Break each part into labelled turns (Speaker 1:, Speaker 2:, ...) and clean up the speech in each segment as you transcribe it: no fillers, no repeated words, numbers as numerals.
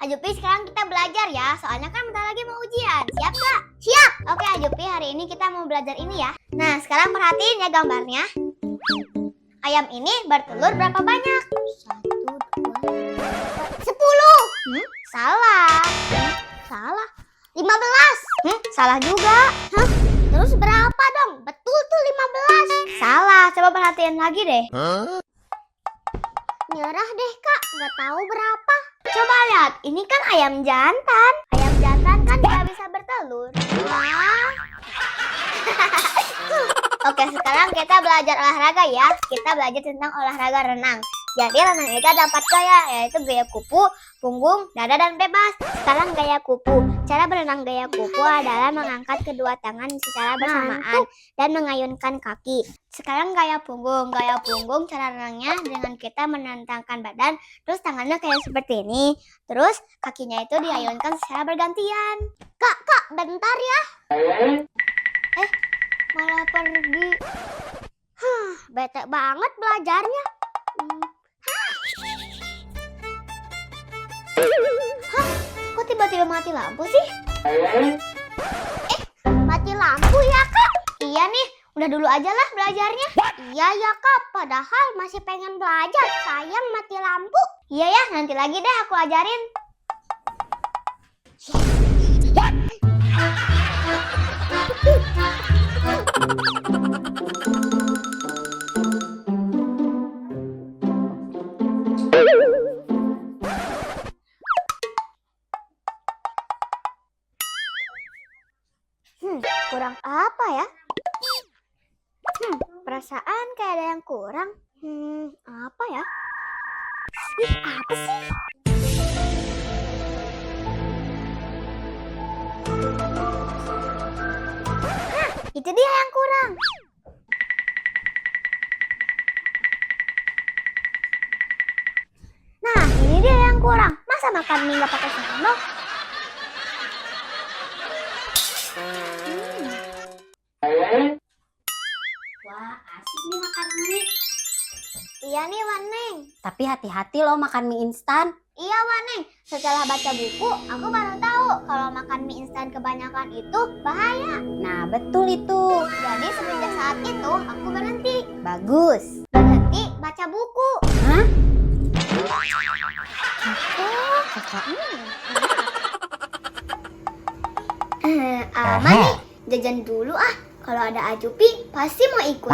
Speaker 1: Ajupi sekarang kita belajar ya, soalnya kan bentar lagi mau ujian. Siap gak? Siap! Oke Ajupi, hari ini kita mau belajar ini ya. Nah sekarang perhatiin ya gambarnya. Ayam ini bertelur berapa banyak? 1, 2, 3, 4, 10. Salah. Salah. 15. Salah juga. Terus berapa dong? Betul tuh 15. Salah, coba perhatiin lagi deh. Nyerah deh kak, nggak tahu berapa. Coba lihat, ini kan ayam jantan. Ayam jantan kan nggak bisa bertelur. Wah. Oke, sekarang kita belajar olahraga ya. Kita belajar tentang olahraga renang. Jadi renang itu ada 4 gaya, yaitu gaya kupu, punggung, dada, dan bebas. Sekarang gaya kupu. Cara berenang gaya kupu adalah mengangkat kedua tangan secara bersamaan dan mengayunkan kaki. Sekarang gaya punggung. Gaya punggung cara renangnya dengan kita menentangkan badan, terus tangannya kayak seperti ini. Terus kakinya itu diayunkan secara bergantian. Kak, bentar ya. Malah pergi. Bete banget belajarnya. Kok tiba-tiba mati lampu sih? Mati lampu ya kak? Iya nih, udah dulu aja lah belajarnya. Iya ya kak, padahal masih pengen belajar. Sayang mati lampu. Iya ya, nanti lagi deh aku ajarin. Kurang apa ya? Perasaan kayak ada yang kurang. Apa ya? Apa sih? Itu dia yang kurang. Nah, ini dia yang kurang. Masa makan mie nggak pakai sendok? Wah, asik nih makan mie. Iya nih, Waneng.
Speaker 2: Tapi hati-hati loh makan mie instan.
Speaker 1: Iya, Waneng. Setelah baca buku, aku baru tahu kalau makan mie instan kebanyakan itu bahaya.
Speaker 2: Nah, betul itu.
Speaker 1: Jadi semenjak saat itu, aku berhenti.
Speaker 2: Bagus.
Speaker 1: Berhenti baca buku.
Speaker 2: Hah?
Speaker 1: Kakak. Aman nih, jajan dulu ah. Kalau ada Ajupi, pasti mau ikut.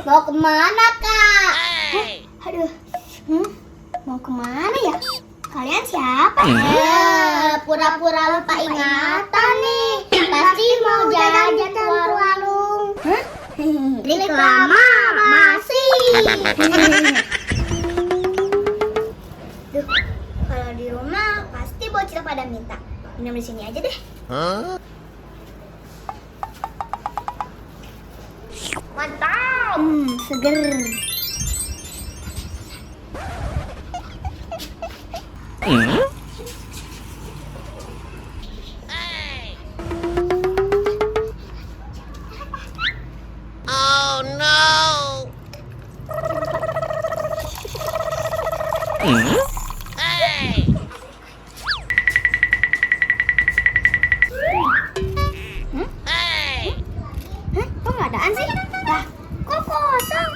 Speaker 1: Mau kemana kak? Aduh, mau kemana ya? Kalian siapa? Pura-pura lupa ingatan nih. Pasti mau jajan ke warung. Reklama masih. Duh, kalau di rumah pasti bocil pada minta. Minum di sini aja deh. Mantap. Seger.
Speaker 3: Oh no! Hey! Hey!
Speaker 1: Kok nggak adaan sih? Lah, kok kosong?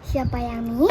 Speaker 1: Siapa yang minum?